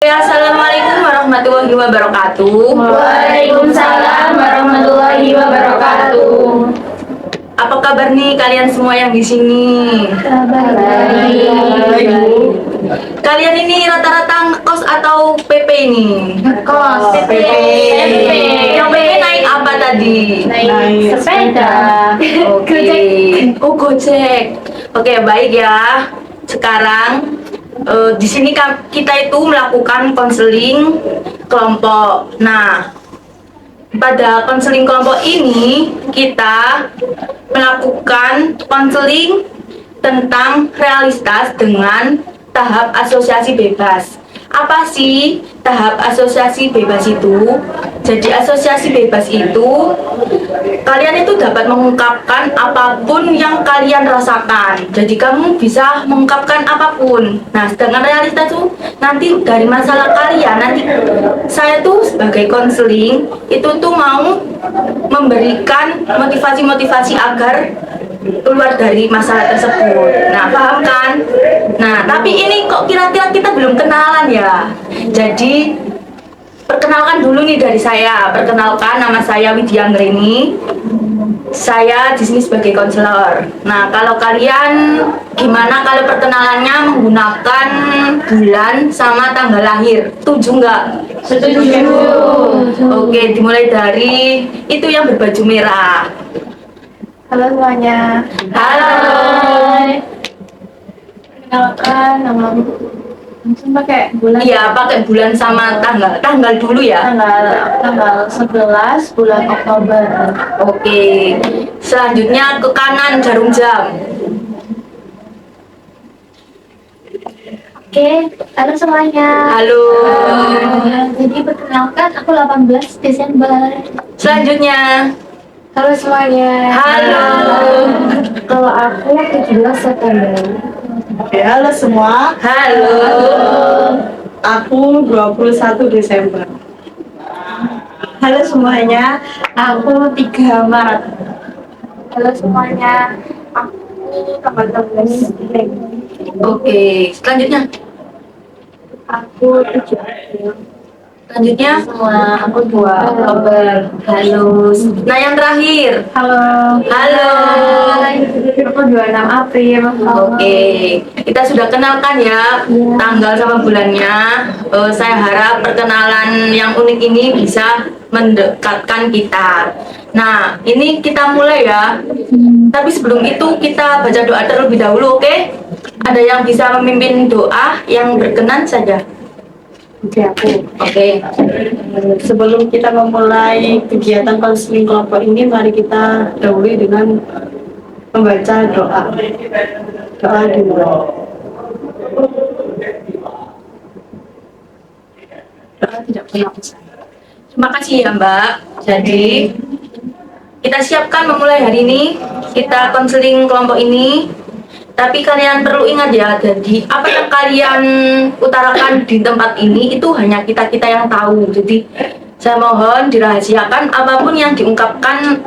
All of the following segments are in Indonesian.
Assalamualaikum warahmatullahi wabarakatuh. Waalaikumsalam warahmatullahi wabarakatuh. Apa kabar nih kalian semua yang di sini? Baik. Kalian ini rata-rata ngekos atau PP ini? Ngekos. PP. PP. Yang PP naik apa tadi? Naik sepeda. Oke. Oh, Gojek. Oke, baik ya. Sekarang di sini kita itu melakukan konseling kelompok. Nah, pada konseling kelompok ini kita melakukan konseling tentang realitas dengan tahap asosiasi bebas. Apa sih tahap asosiasi bebas itu? Jadi asosiasi bebas itu kalian itu dapat mengungkapkan apapun yang kalian rasakan. Jadi kamu bisa mengungkapkan apapun. Nah, sedangkan realitas itu nanti dari masalah kalian. Nanti saya tuh sebagai konseling itu tuh mau memberikan motivasi-motivasi agar keluar dari masalah tersebut. Nah, paham kan? Nah, tapi ini kok kira-kira kita belum kenalan ya. Jadi perkenalkan dulu nih dari saya. Perkenalkan, nama saya Widya Anggreni. Saya di sini sebagai konselor. Nah, kalau kalian gimana kalau perkenalannya menggunakan bulan sama tanggal lahir? Setuju nggak? Setuju. Oke, dimulai dari itu yang berbaju merah. Halo semuanya. Halo. Perkenalkan nama langsung pakai bulan. Iya, pakai bulan sama tanggal. Tanggal dulu ya. Tanggal 11 bulan Oktober. Oke. Selanjutnya ke kanan jarum jam. Oke, halo semuanya. Halo. Jadi perkenalkan aku 18 Desember. Selanjutnya. Halo semuanya. Halo. Kalau aku 17 September. Oke, halo semua. Halo. Aku 21 Desember. Halo semuanya. Aku 3 Maret. Halo semuanya. Aku tanggal 16 Mei. Oke. Selanjutnya. Aku 7 April. Selanjutnya. Semua aku 2 Oktober. Halo. Nah, yang terakhir. Halo. Halo. Aku 26 April. Oke, kita sudah kenalkan ya tanggal sama bulannya. Saya harap perkenalan yang unik ini bisa mendekatkan kita. Nah, ini kita mulai ya. Tapi sebelum itu kita baca doa terlebih dahulu, oke? Ada yang bisa memimpin doa yang berkenan saja. Oke, aku. Oke. Sebelum kita memulai kegiatan konseling kelompok ini, mari kita dahului dengan membaca doa. Doa dimulai. Doa tidak pernah usai. Terima kasih ya Mbak. Jadi kita siapkan memulai hari ini kita konseling kelompok ini. Tapi kalian perlu ingat ya, jadi apa yang kalian utarakan di tempat ini itu hanya kita-kita yang tahu. Jadi saya mohon dirahasiakan apapun yang diungkapkan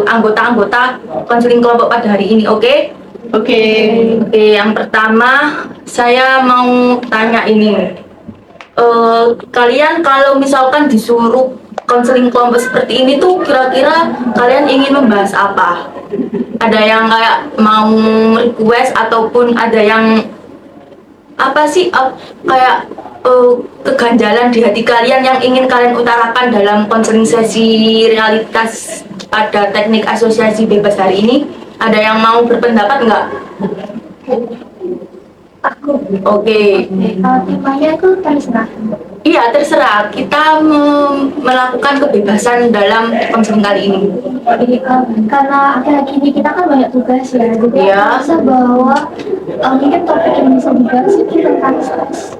anggota-anggota konseling kelompok pada hari ini, oke? Oke. Oke, yang pertama saya mau tanya ini. Kalian kalau misalkan disuruh konseling kelompok seperti ini tuh kira-kira kalian ingin membahas apa? Ada yang kayak mau request ataupun ada yang apa sih kayak keganjalan di hati kalian yang ingin kalian utarakan dalam konseling sesi realitas pada teknik asosiasi bebas hari ini? Ada yang mau berpendapat nggak? Aku. Oke. Kalau temanya aku terserah. Iya, terserah. Kita melakukan kebebasan dalam konseling kali ini. Jadi, karena akhir-akhir ini kita kan banyak tugas ya, jadi Iya. aku rasa bahwa mungkin topik yang bisa dibahas itu tentang stres.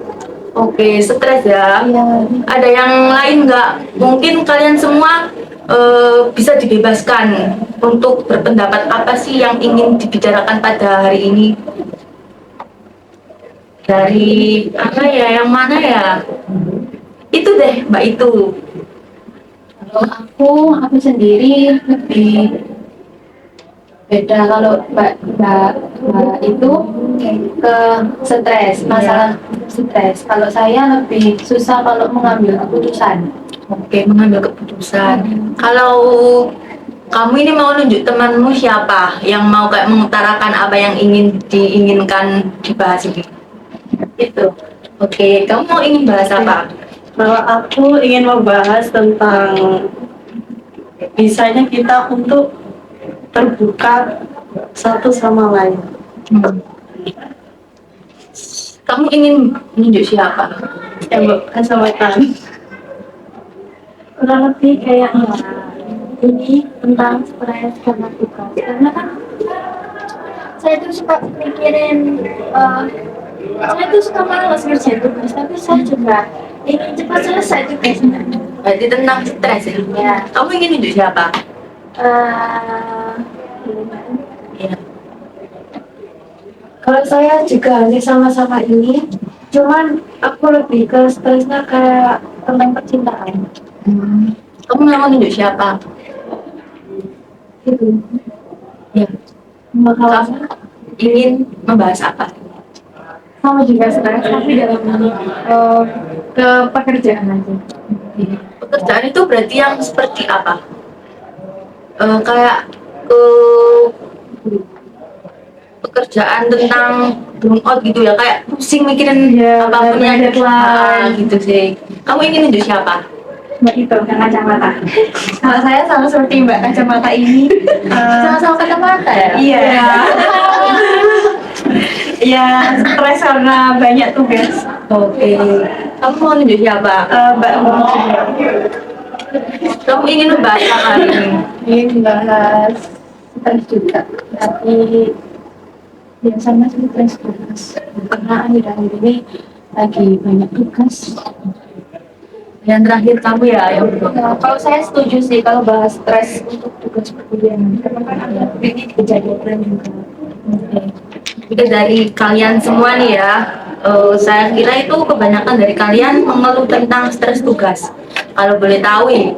Oke, stres ya. Iya. Ada yang lain nggak? Mungkin kalian semua bisa dibebaskan untuk berpendapat apa sih yang ingin dibicarakan pada hari ini. Dari apa ya? Yang mana ya? Itu deh, Mbak itu. Kalau aku sendiri lebih beda. Kalau mbak itu ke stres, masalah stres. Kalau saya lebih susah kalau mengambil keputusan. Oke, mengambil keputusan. Kalau kamu ini mau nunjuk temanmu siapa yang mau kayak mengutarakan apa yang ingin diinginkan dibahas ini? Itu. Oke, kamu mau ingin bahas apa? Kalau aku ingin membahas tentang bisanya kita untuk terbuka satu sama lain. Hmm. Kamu ingin menunjuk siapa? Ya, Mbak, kacamata. Kurang lebih kayaknya ini tentang stres karena tugas. Karena kan saya tuh suka mikirin, saya tuh suka malas ngerjain tugas, tapi saya juga ingin cepat selesai tugasnya. Berarti tentang stres ya? Ya. Kamu ingin nunjuk siapa? Eh, Iya. Kalau saya juga hampir sama-sama ini, cuman aku lebih ke stresnya kayak tentang percintaan. Kamu mau nunjuk siapa? Gitu. Ya. Makanya Kamu ingin membahas apa? sama juga stres, tapi dalam ke pekerjaan aja. Pekerjaan itu berarti yang seperti apa? Kayak pekerjaan tentang burnout gitu ya, kayak pusing mikirin Iya, apapun yang banyak deadline. gitu sih. Kamu ingin nunjuk siapa? Mbak itu yang kacamata. Kalau saya sama seperti Mbak kacamata ini, sama-sama kacamata ya. Iya. Ya, stres karena banyak tugas. Oke. Kamu mau nunjuk siapa? Mbak, Kamu ingin membahas apa hari ini? Ini bahas stres juga, tapi ya sama sih stres tugas. Karena akhir-akhir ini lagi banyak tugas. Yang terakhir kamu ya yang belum. Nah, kalau saya setuju sih kalau bahas stres untuk tugas perkuliahan, karena kan ada ini kejadian juga. Oke. Jika dari kalian semua nih ya, saya kira itu kebanyakan dari kalian mengeluh tentang stres tugas. Kalau boleh tahu ya,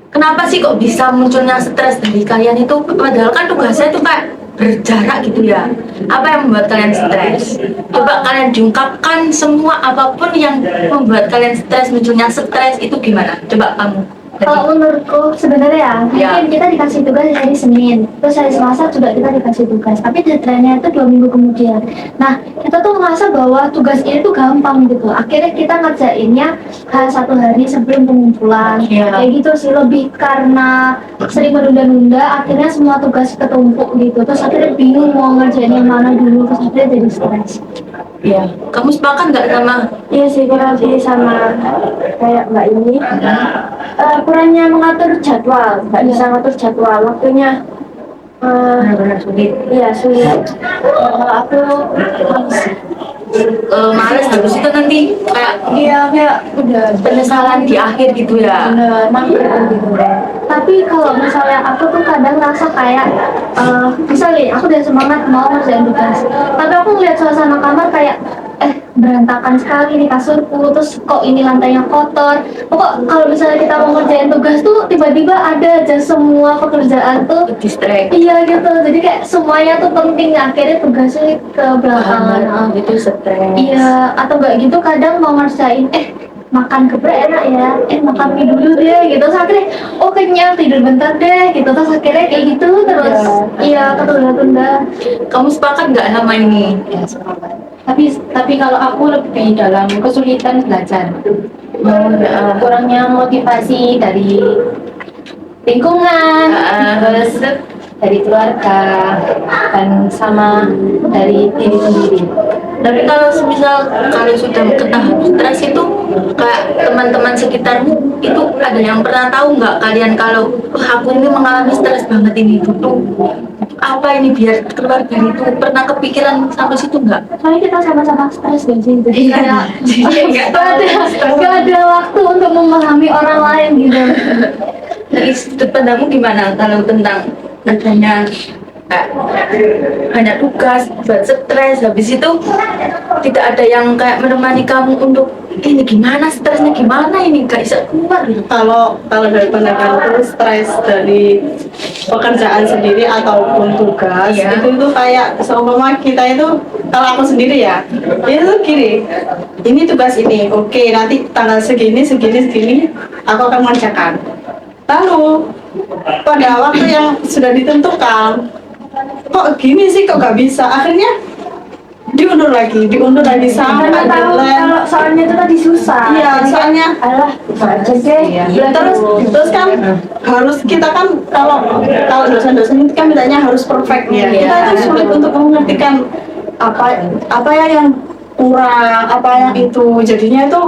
kenapa sih kok bisa munculnya stres dari kalian itu? Padahal kan tugasnya itu kayak berjarak gitu ya. Apa yang membuat kalian stres? Coba kalian diungkapkan semua apapun yang membuat kalian stres, munculnya stres itu gimana? Coba kamu. Kalau menurutku sebenarnya Ya. mungkin kita dikasih tugas hari Senin, terus hari Selasa juga kita dikasih tugas, tapi deadline-nya itu 2 minggu kemudian. Nah, kita tuh merasa bahwa tugas ini tuh gampang gitu. Akhirnya kita ngerjainnya satu hari sebelum pengumpulan. Ya. Kayak gitu sih, lebih karena sering menunda-nunda, akhirnya semua tugas ketumpuk gitu. Terus akhirnya bingung mau ngerjain yang mana dulu, terus akhirnya jadi stres. Ya. Kamu sepakat nggak sama? Iya sih, kurang lebih sama kayak Mbak ini. Kurangnya mengatur jadwal, nggak bisa ngatur jadwal, waktunya Benar-benar sulit. iya sulit. Kalau aku Males habis itu nanti kayak kayak udah penyesalan di akhir gitu ya. bener mager gitu. Tapi kalau misalnya aku tuh kadang ngerasa kayak misalnya aku udah semangat mau ngerjain tugas, tapi aku ngeliat suasana kamar kayak berantakan sekali nih kasurku, terus kok ini lantainya kotor. Kok kalau misalnya kita mau ngerjain tugas tuh tiba-tiba ada aja semua pekerjaan tuh Distract. iya gitu, jadi kayak semuanya tuh penting, akhirnya tugasnya ke belakangan. Itu stres. Iya, atau enggak gitu kadang mau ngerjain makan geprek enak ya, makan mie dulu deh gitu, terus akhirnya oh kenyang tidur bentar deh gitu, terus akhirnya kayak gitu terus iya ketunda-tunda. Kamu sepakat nggak sama ini? Ya sepakat. Tapi kalau aku lebih dalam kesulitan belajar, kurangnya motivasi dari lingkungan, terus dari keluarga dan sama dari diri sendiri. Tapi kalau semisal kalian sudah ketahui stres itu, kayak teman-teman sekitarmu itu ada yang pernah tahu nggak kalian kalau "Wah, aku ini mengalami stres banget ini butuh apa ini biar keluar dari itu, pernah kepikiran sampai situ nggak? Soalnya kita sama-sama stres dan sih, jadi kayak Nggak tahu. nggak ada waktu untuk memahami orang lain gitu. Dari sudut pandangmu gimana kalau tentang adanya hanya tugas buat stres, habis itu tidak ada yang kayak menemani kamu untuk ini gimana stresnya gimana ini gak bisa keluar gitu. Kalau dari pandanganku stres dari pekerjaan sendiri ataupun tugas Iya. itu kayak seumpama kita itu kalau aku sendiri ya, itu gini, ini tugas ini, oke nanti tanggal segini, segini, segini, aku akan mengerjakan. Lalu pada waktu yang sudah ditentukan, kok gini sih, kok nggak bisa, akhirnya diundur lagi sampai Karena tahu deadline. kalau soalnya itu tadi susah. Iya, Jadi kan, soalnya alah, bisa aja deh. terus kan harus kita kan kalau dosen-dosen itu kan mintanya harus perfect ya. Kita itu sulit untuk mengertikan apa ya yang kurang, apa yang itu, jadinya itu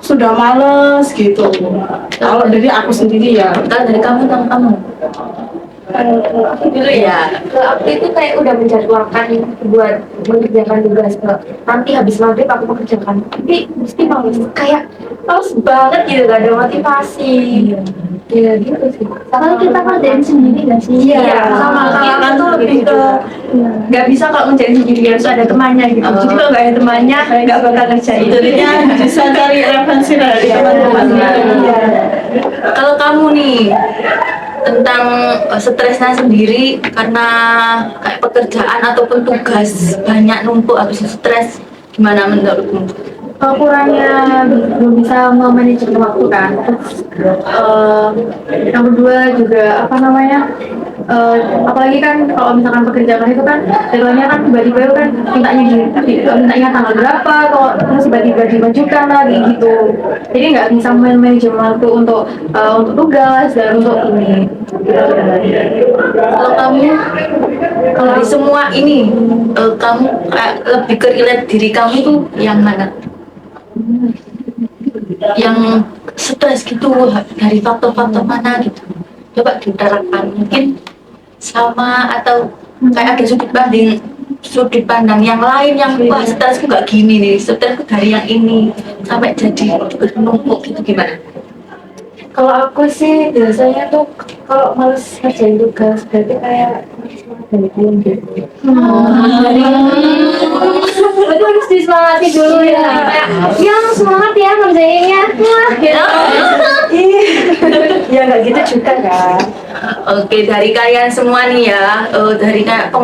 sudah males gitu. Kalau dari aku sendiri ya. Kalau dari kamu tentang kamu. Aku dulu ya. Kalau aku itu kayak udah menjadwalkan buat mengerjakan tugas nanti habis maghrib aku mengerjakan. Tapi mesti males, kayak males banget gitu, gak ada motivasi. Iya gitu sih. Kalau kita kerjain sendiri nggak sih? Iya, sama kalau kan tuh lebih ke nggak bisa kalau ngerjain sendiri, harus ada temannya gitu. Jadi kalau nggak ada temannya nggak bakal ngerjain. Jadinya bisa cari referensi dari teman-teman. Iya. Kalau kamu nih tentang stresnya sendiri karena kayak pekerjaan ataupun tugas banyak numpuk habis itu stres, gimana menurutmu? kurangnya belum bisa memanage waktu kan. Terus yang kedua juga apa namanya, apalagi kan kalau misalkan pekerjaan itu kan deadline-nya kan tiba-tiba itu kan mintanya tanggal berapa, kok terus tiba-tiba dimajukan lagi gitu. Jadi nggak bisa manage waktu untuk tugas dan untuk ini. Kalau kamu, kalau di semua ini kamu lebih ke relate diri kamu tuh yang mana? Yang stres gitu dari faktor-faktor mana gitu? Coba diterapkan, mungkin sama atau kayak ada sudut pandang yang lain yang wah stresku nggak gini nih, stresku dari yang ini sampai jadi bernumpuk gitu, gimana? Kalau aku sih biasanya tuh kalau males ngerjain tugas berarti kayak berarti harus disemangati dulu ya. Kayak, yang semangat ya ngerjainnya. Wah, gitu. Ya nggak gitu juga kan. Oke, dari kalian semua nih ya, dari kayak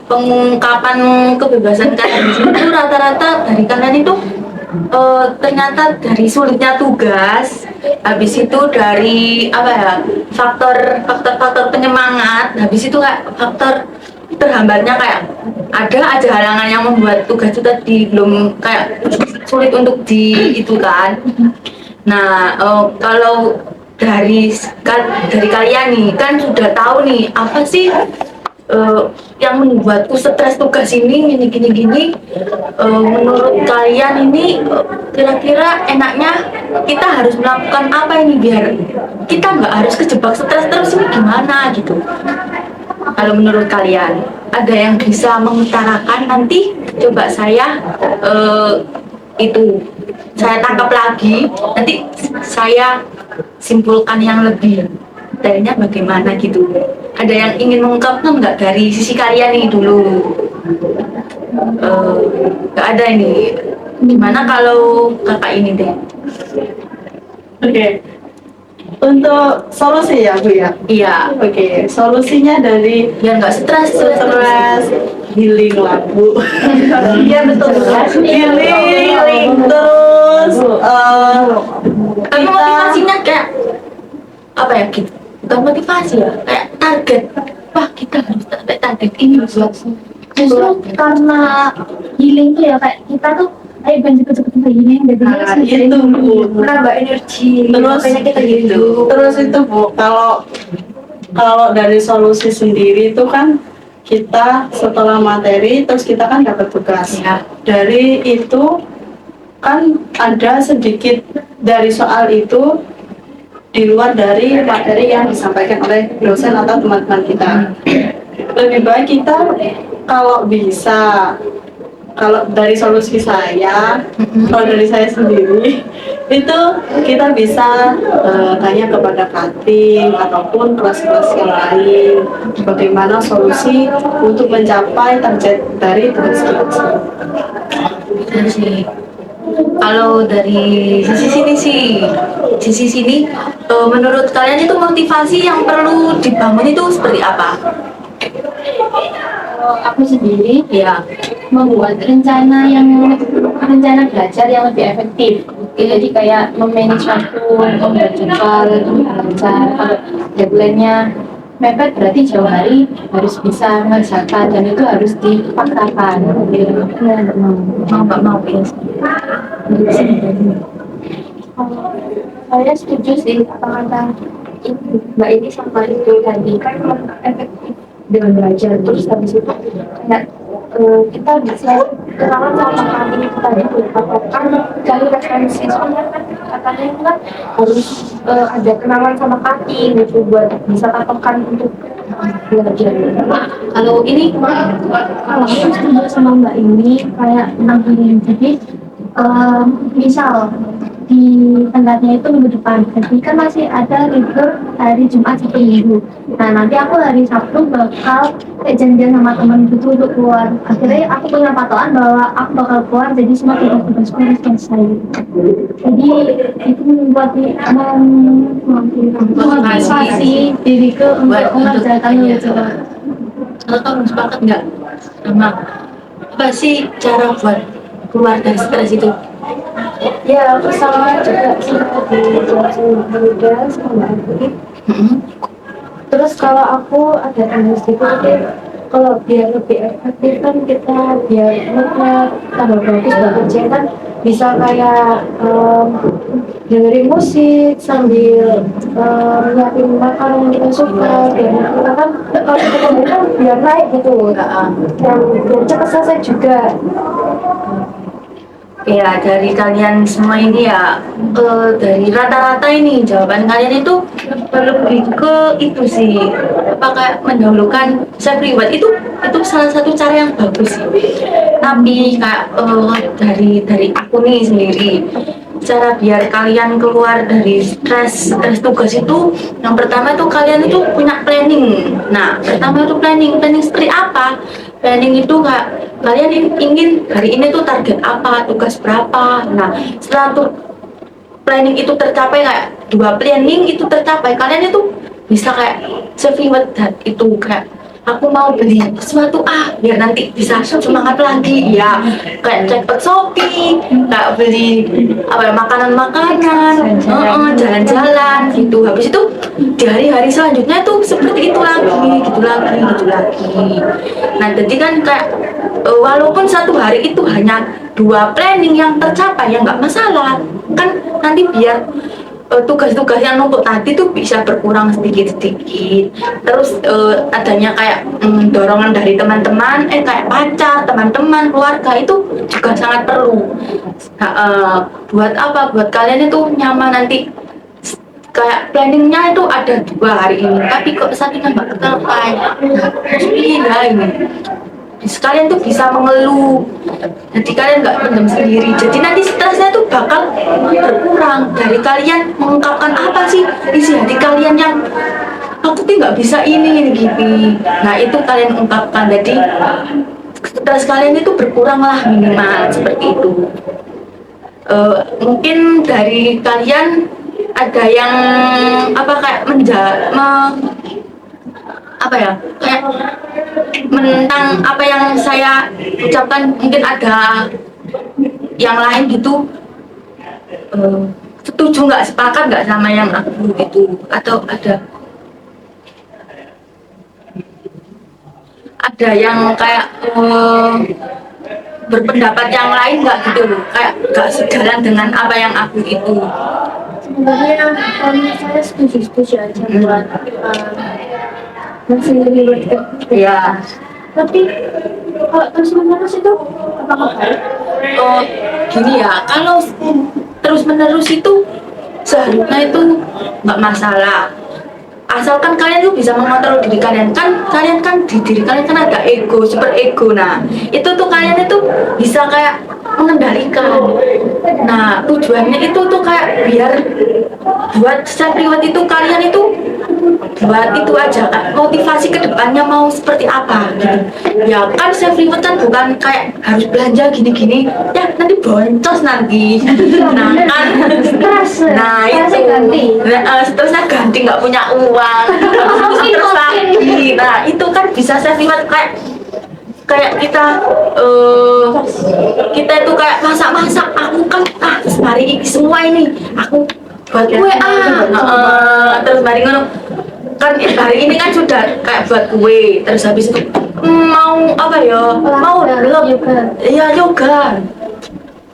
pengungkapan kebebasan kalian itu rata-rata dari kalian itu ternyata dari sulitnya tugas, habis itu dari apa ya, faktor penyemangat, habis itu kayak faktor terhambatnya, kayak ada aja halangan yang membuat tugas itu tadi belum kayak sulit untuk di itu kan. Nah, kalau dari kalian nih kan sudah tahu nih apa sih yang membuatku stres tugas ini gini. Menurut kalian ini kira-kira enaknya kita harus melakukan apa ini biar kita nggak harus kejebak stres terus, ini gimana gitu? Kalau menurut kalian ada yang bisa mengutarakan, nanti coba saya saya tangkap lagi, nanti saya simpulkan yang lebih detailnya bagaimana gitu. Ada yang ingin mengungkapkan nggak dari sisi kalian nih dulu? Nggak ada ini. Gimana kalau kakak ini deh? Oke. Untuk solusi ya Bu ya? Iya, Oke, solusinya dari biar nggak stres. healing lah Bu. Iya betul. Healing terus Tapi motivasinya kayak apa ya gitu? Bukan motivasi ya, kayak target. Wah, kita harus sampai target ini buat. Justru karena healing tuh ya kayak kita tuh ayo cepet-cepet healing jadi itu Bu. menambah energi. Terus Makanya kita gitu. Terus itu Bu, kalau dari solusi sendiri itu kan kita setelah materi terus kita kan dapat tugas. Ya. Dari itu kan ada sedikit dari soal itu di luar dari materi yang disampaikan oleh dosen atau teman-teman kita. Lebih baik kita kalau bisa, kalau dari solusi saya, kalau dari saya sendiri itu kita bisa tanya kepada kating ataupun kelas-kelas yang lain bagaimana solusi untuk mencapai target dari tugas kita. Kalau dari sisi sini, menurut kalian itu motivasi yang perlu dibangun itu seperti apa? Kalau aku sendiri Ya. membuat rencana belajar yang lebih efektif. Jadi kayak memanage waktu, membuat jadwal belajar. Kalau deadline-nya mepet berarti jauh hari harus bisa mengerjakan dan itu harus dipaksakan. Mau nggak mau ya. Saya setuju sih apa kata Mbak ini sama itu tadi kan efektif dengan belajar terus habis itu kayak kita bisa kenalan sama kami tadi kan dari referensi soalnya kan katanya kan harus ada kenalan sama kaki gitu buat bisa patokan untuk belajar. Kalau ini Kalau aku setuju sama Mbak ini kayak tentang ini jadi misal di tenggatnya itu minggu depan jadi kan masih ada libur hari Jumat Sabtu Minggu. Nah nanti aku hari Sabtu bakal kayak janjian sama temen gitu untuk keluar. Akhirnya aku punya patokan bahwa aku bakal keluar jadi semua tugas-tugasku harus selesai. Jadi itu membuat memotivasi diriku untuk mengerjakan itu. kalau kamu sepakat nggak sama apa sih cara buat keluar dari stres itu? Ya, sama juga sama dijelasin juga sama aku. Terus kalau aku ada tendensi itu kalau biar lebih efektif kan kita biar moodnya tambah bagus bekerja kan bisa kayak dengerin musik sambil nyiapin makanan yang kita suka biar kita kan kalau kita kan biar naik gitu dan biar cepat selesai juga. Ya dari kalian semua ini ya dari rata-rata ini jawaban kalian itu lebih ke itu sih apa kayak mendahulukan self reward itu salah satu cara yang bagus sih. Tapi kayak dari aku nih sendiri cara biar kalian keluar dari stres tugas itu yang pertama itu kalian itu punya planning. Nah pertama itu planning seperti apa? Planning itu kayak kalian ingin hari ini tuh target apa, tugas berapa. Nah setelah tuh planning itu tercapai kayak 2 planning itu tercapai, kalian itu bisa kayak self reward itu kayak aku mau beli sesuatu biar nanti bisa semangat lagi ya kayak cepet Shopee kayak beli apa ya, makanan-makanan jalan-jalan gitu. Habis itu di hari-hari selanjutnya tuh seperti itu lagi gitu lagi. Nah jadi kan kayak walaupun satu hari itu hanya 2 planning yang tercapai ya nggak masalah kan nanti biar tugas-tugas yang numpuk tadi tuh bisa berkurang sedikit-sedikit. Terus adanya kayak dorongan dari teman-teman, kayak pacar, teman-teman, keluarga itu juga sangat perlu. Nah, buat apa? Buat kalian itu nyaman nanti. Kayak planningnya itu ada 2 hari ini, tapi kok satunya nggak tercapai. Nah, ini. Sekalian tuh bisa mengeluh, jadi kalian nggak pendam sendiri, jadi nanti stresnya tuh bakal berkurang dari kalian mengungkapkan apa sih isi hati kalian yang aku tuh nggak bisa ini gitu. Nah itu kalian ungkapkan, jadi stres kalian itu berkurang lah minimal seperti itu. Mungkin dari kalian ada yang apa kayak apa ya kayak menentang apa yang saya ucapkan, mungkin ada yang lain gitu setuju nggak, sepakat nggak sama yang aku gitu, atau ada yang kayak berpendapat yang lain nggak gitu loh, kayak nggak sejalan dengan apa yang aku itu. Sebenarnya saya setuju aja buat masih lebih Ya tapi kalau terus menerus itu apakah baik? gini ya, kalau terus menerus itu seharusnya itu nggak masalah, asalkan kalian tuh bisa mengontrol diri kalian kan di diri kalian kan ada ego, super ego. Nah itu tuh kalian itu bisa kayak mengendalikan. Nah tujuannya itu tuh kayak biar buat self reward itu kalian itu buat itu aja kan, motivasi kedepannya mau seperti apa gitu ya kan. Self reward kan bukan kayak harus belanja gini-gini ya nanti boncos nanti. Nah kan nah itu ganti stresnya ganti nggak punya uang terus lagi Nah itu kan bisa self reward kayak kayak kita itu kayak masak-masak aku kan hari ini semua ini aku buat kue terus hari ngono kan hari ini kan sudah kayak buat kue terus habis itu mau apa ya mau ya yoga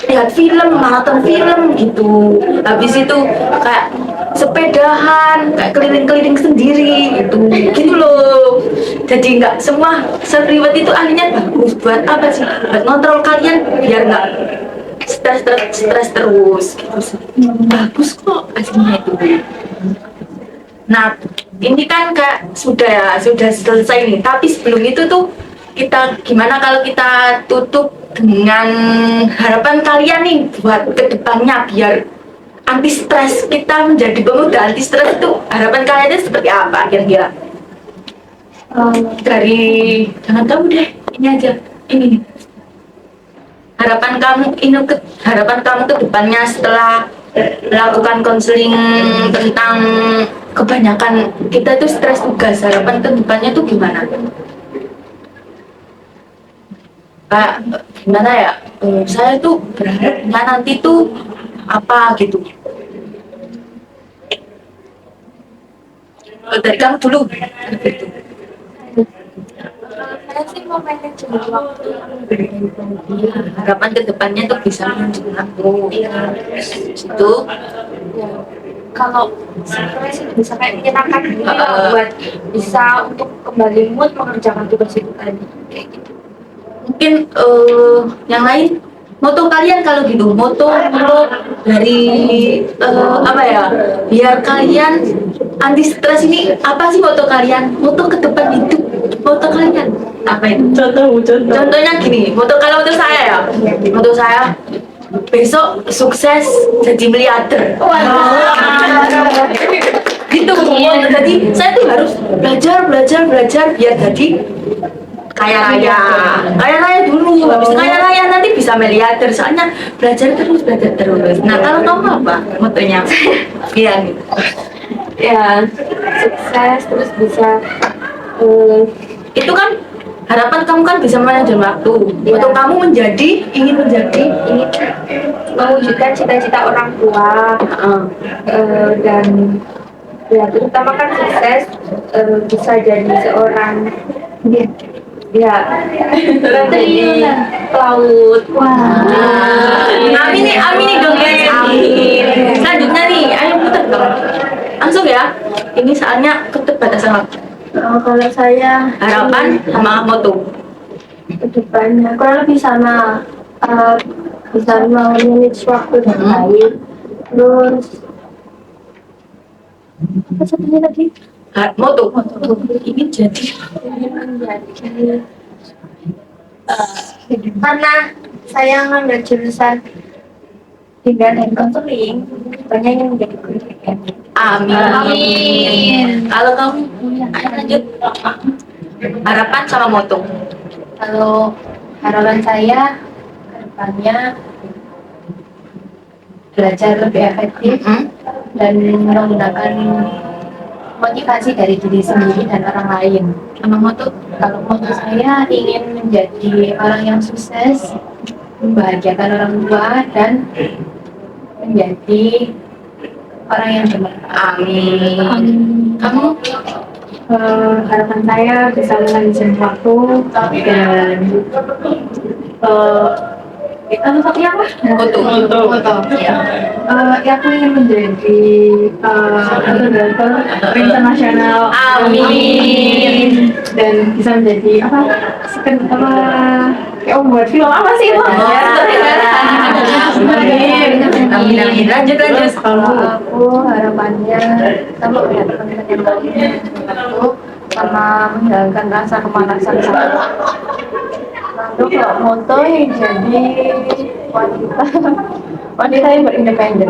lihat film maraton film gitu habis itu kayak sepedahan kayak keliling-keliling sendiri gitu loh jadi nggak semua self reward itu akhirnya bagus buat apa sih buat ngontrol kalian biar nggak stres terus gitu sih bagus kok aslinya itu. Nah ini kan kak sudah selesai nih tapi sebelum itu tuh kita gimana kalau kita tutup dengan harapan kalian nih buat kedepannya biar anti stres kita menjadi pemuda anti stres itu harapan kalian itu seperti apa kira-kira? Dari jangan kamu deh ini aja ini nih. Harapan kamu ke depannya setelah melakukan konseling tentang kebanyakan kita itu stres tugas harapan ke depannya tuh gimana? Gimana ya saya tuh berharapnya nanti tuh apa gitu dari kamu dulu gitu. Saya sih mau manajemen waktu. Harapan ke depannya tuh bisa manajemen waktu itu Ya, kalau stres itu bisa kayak menyenangkan diri lah, buat bisa untuk kembali mood mengerjakan tugas itu tadi kayak gitu. mungkin yang lain moto kalian kalau gitu moto dari apa ya biar kalian anti stres ini apa sih moto kalian moto ke depan hidup moto kalian apa itu contohnya gini kalau moto saya ya moto saya besok sukses jadi miliarder gitu jadi saya tuh harus belajar biar jadi kaya raya dulu habis kaya raya nanti bisa miliarder soalnya belajar terus nah kalau kamu apa motonya iya gitu Ya, sukses terus bisa itu kan harapan kamu kan bisa manajemen waktu untuk kamu ingin menjadi ini mewujudkan cita-cita orang tua dan ya terutama kan sukses bisa jadi seorang ya menteri pelaut. Amin nih dong guys amin selanjutnya nih ayo putar dong langsung ya ini saatnya keterbatasan waktu Kalau saya harapan sama moto kedepannya kurang lebih sama, bisa manage waktu dengan baik, terus apa satunya lagi moto ingin jadi ingin menjadi karena saya ngambil jurusan tinggal dan konseling, katanya ingin menjadi guru TK. amin. Kalau kamu ayo lanjut harapan sama moto Kalau harapan saya ke depannya belajar lebih efektif dan menggunakan motivasi dari diri sendiri dan orang lain. sama moto Kalau moto saya ingin menjadi orang yang sukses, membahagiakan orang tua dan menjadi orang yang bermanfaat. amin. Kamu Harapan saya bisa manajemen waktu dan itu satunya apa? moto Ya, aku ingin menjadi moderator internasional. amin. Dan bisa menjadi kayak buat film apa sih itu? Amin. Lanjut. Aku harapannya sama kayak teman-teman yang lain itu sama menghilangkan rasa kemalasan saya. Lalu kalau moto yang jadi wanita yang berindependen.